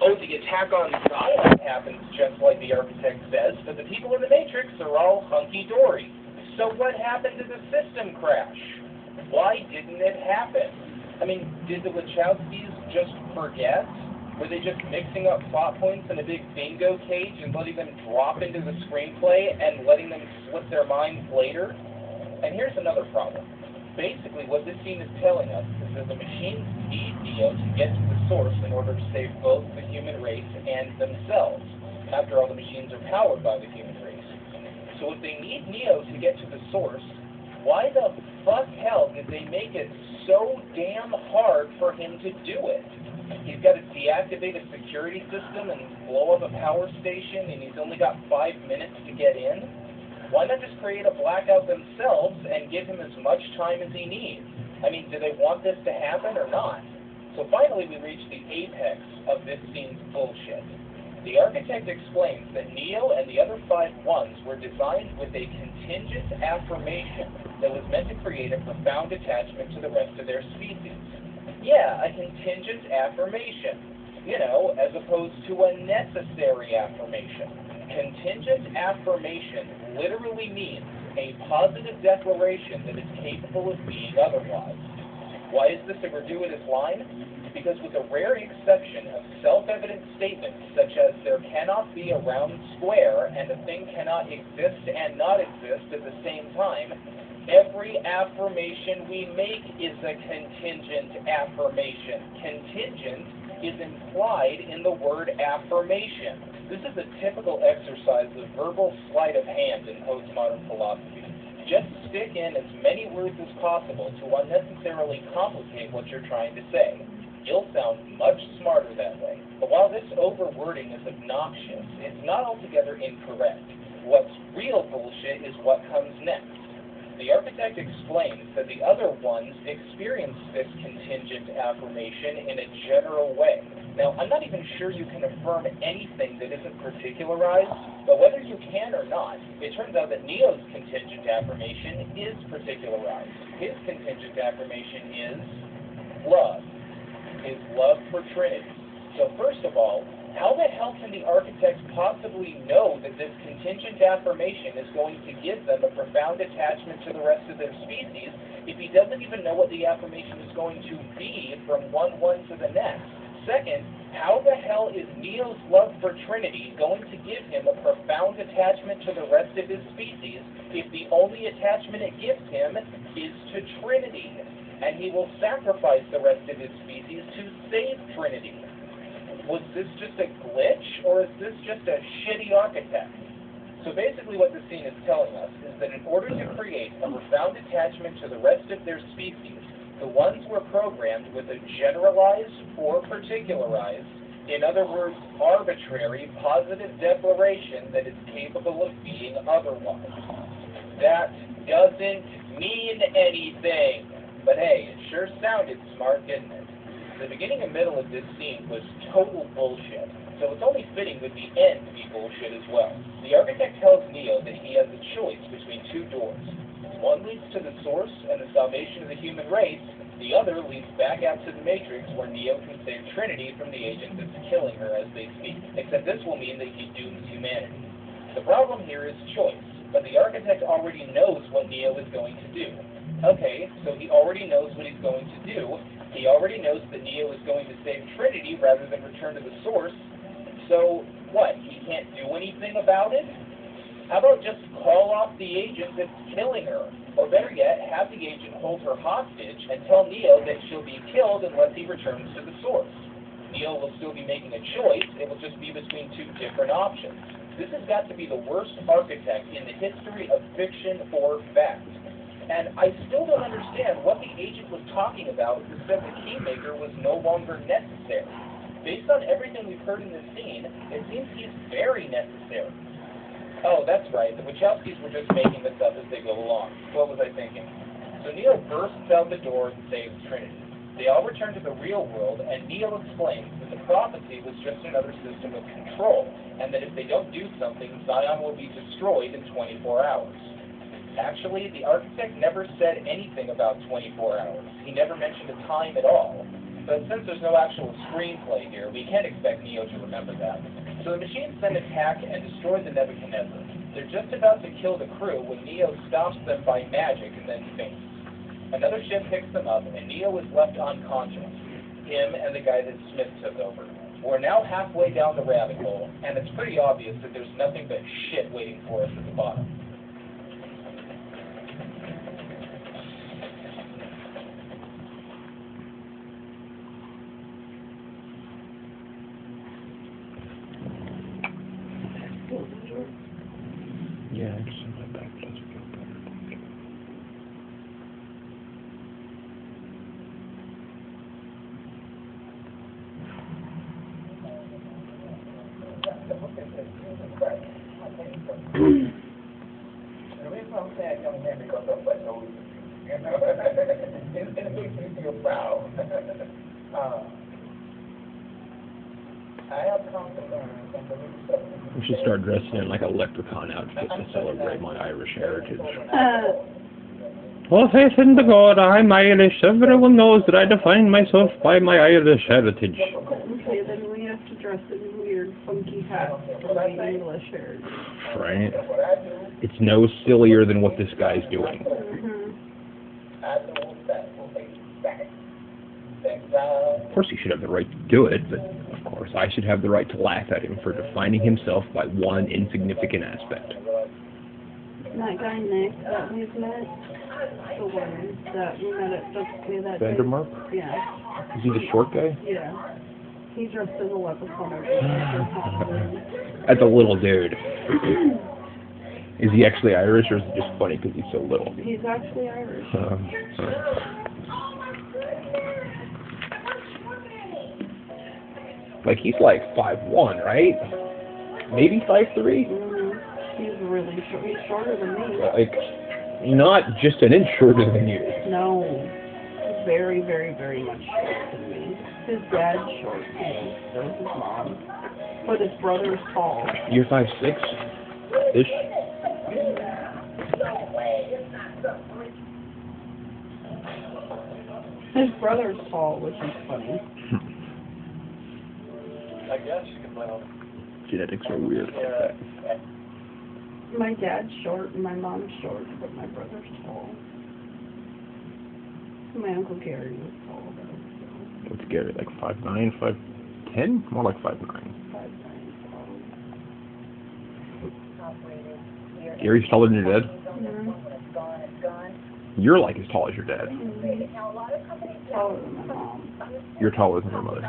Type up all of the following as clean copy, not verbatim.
oh, the attack on Zion happens just like the architect says, but the people in the Matrix are all hunky-dory. So what happened to the system crash? Why didn't it happen? I mean, did the Wachowskis just forget? Were they just mixing up plot points in a big bingo cage and letting them drop into the screenplay and letting them slip their minds later? And here's another problem. Basically, what this scene is telling us is that the machines need Neo to get to the source in order to save both the human race and themselves. After all, the machines are powered by the human race. So if they need Neo to get to the source, why the fuck hell did they make it so damn hard for him to do it? He's got to deactivate a security system and blow up a power station, and he's only got 5 minutes to get in? Why not just create a blackout themselves and give him as much time as he needs? I mean, do they want this to happen or not? So finally we reach the apex of this scene's bullshit. The architect explains that Neo and the other 5 ones were designed with a contingent affirmation that was meant to create a profound attachment to the rest of their species. Yeah, a contingent affirmation, you know, as opposed to a necessary affirmation. Contingent affirmation literally means a positive declaration that is capable of being otherwise. Why is this a gratuitous line? Because with a rare exception of self-evident statements such as there cannot be a round square and a thing cannot exist and not exist at the same time, every affirmation we make is a contingent affirmation. Contingent is implied in the word affirmation. This is a typical exercise of verbal sleight of hand in postmodern philosophy. Just stick in as many words as possible to unnecessarily complicate what you're trying to say. You'll sound much smarter that way. But while this overwording is obnoxious, it's not altogether incorrect. What's real bullshit is what comes next. The architect explains that the other ones experience this contingent affirmation in a general way. Now, I'm not even sure you can affirm anything that isn't particularized, but whether you can or not, it turns out that Neo's contingent affirmation is particularized. His contingent affirmation is love. His love for Trinity. So first of all, how the hell can the architect possibly know that this contingent affirmation is going to give them a profound attachment to the rest of their species if he doesn't even know what the affirmation is going to be from one to the next? Second, how the hell is Neo's love for Trinity going to give him a profound attachment to the rest of his species if the only attachment it gives him is to Trinity? And he will sacrifice the rest of his species to save Trinity. Was this just a glitch, or is this just a shitty architect? So basically what this scene is telling us is that in order to create a profound attachment to the rest of their species, the ones were programmed with a generalized or particularized, in other words, arbitrary, positive declaration that is capable of being otherwise. That doesn't mean anything. But hey, it sure sounded smart, didn't it? The beginning and middle of this scene was total bullshit, so it's only fitting that the end be bullshit as well. The architect tells Neo that he has a choice between 2 doors. One leads to the source and the salvation of the human race, the other leads back out to the Matrix where Neo can save Trinity from the agent that's killing her as they speak, except this will mean that he dooms humanity. The problem here is choice, but the architect already knows what Neo is going to do. Okay, so he already knows what he's going to do. He already knows that Neo is going to save Trinity rather than return to the source. So, what, he can't do anything about it? How about just call off the agent that's killing her? Or better yet, have the agent hold her hostage and tell Neo that she'll be killed unless he returns to the source. Neo will still be making a choice. It will just be between 2 different options. This has got to be the worst architect in the history of fiction or fact. And I still don't understand what the agent was talking about who said the keymaker was no longer necessary. Based on everything we've heard in this scene, it seems he's very necessary. Oh, that's right. The Wachowskis were just making this up as they go along. What was I thinking? So Neo bursts out the door and saves Trinity. They all return to the real world, and Neo explains that the prophecy was just another system of control, and that if they don't do something, Zion will be destroyed in 24 hours. Actually, the architect never said anything about 24 hours. He never mentioned a time at all. But since there's no actual screenplay here, we can't expect Neo to remember that. So the machines then attack and destroy the Nebuchadnezzar. They're just about to kill the crew when Neo stops them by magic and then faints. Another ship picks them up, and Neo is left unconscious. Him and the guy that Smith took over. We're now halfway down the rabbit hole, and it's pretty obvious that there's nothing but shit waiting for us at the bottom. Yeah, I just my back does feel better. The reason I'm saying young man because I'm like older, you know, it makes me feel proud. I have come to learn from the new stuff. We should start dressing in like a leprechaun outfit to celebrate my Irish heritage. Oh, faith in the God, I'm Irish. Everyone knows that I define myself by my Irish heritage. Okay, then we have to dress in weird, funky hats for my English heritage. Right? It's no sillier than what this guy's doing. Of course he should have the right to do it, but of course I should have the right to laugh at him for defining himself by one insignificant aspect. That guy Nick that we've met, the one that we met at the that day. Vandermark? Yeah. Is he the short guy? Yeah. He dressed as a leprechaun. That's a little dude. Is he actually Irish, or is it just funny because he's so little? He's actually Irish. Like, he's like 5'1", right? Maybe 5'3"? He's really short. He's shorter than me. Like, not just an inch shorter than you. No. He's very, very, very much shorter than me. His dad's short, too. So is his mom. But his brother's tall. You're 5'6"-ish? His brother's tall, which is funny. I guess you can play on. Genetics are weird. My dad's short and my mom's short, but my brother's tall. My Uncle Gary was tall, though. What's Gary, like 5'9", 5'10"? More like 5'9". 5'9". Gary's taller than your dad? Mm-hmm. You're like as tall as your dad. Mm-hmm. Taller than my mom. You're taller than your mother.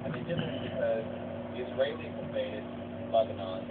And they did this because the Israelis invaded Lebanon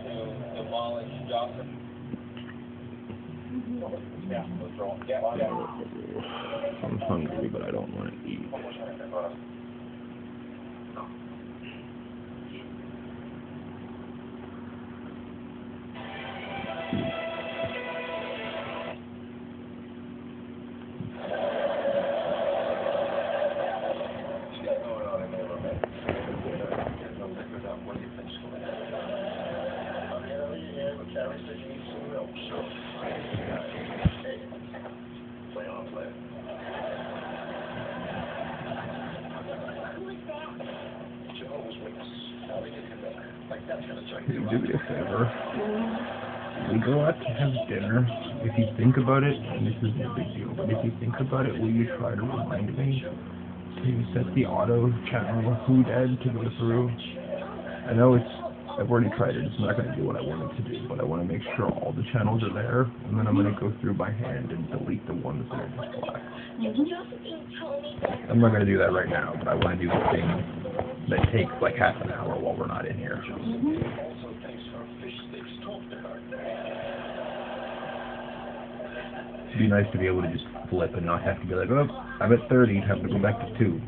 to demolish Joseph. Yeah, I'm hungry, but I don't want to eat. Do me a favor. We go out to have dinner. If you think about it, and this isn't a big deal, but if you think about it, will you try to remind me to set the auto channel Who Dead to go through? I know I've already tried it, it's not going to do what I want it to do, but I want to make sure all the channels are there, and then I'm going to go through by hand and delete the ones that are just black. I'm not going to do that right now, but I want to do the thing that takes like half an hour while we're not in here. It'd be nice to be able to just flip and not have to be like, oh, I'm at 30, have to go back to 2.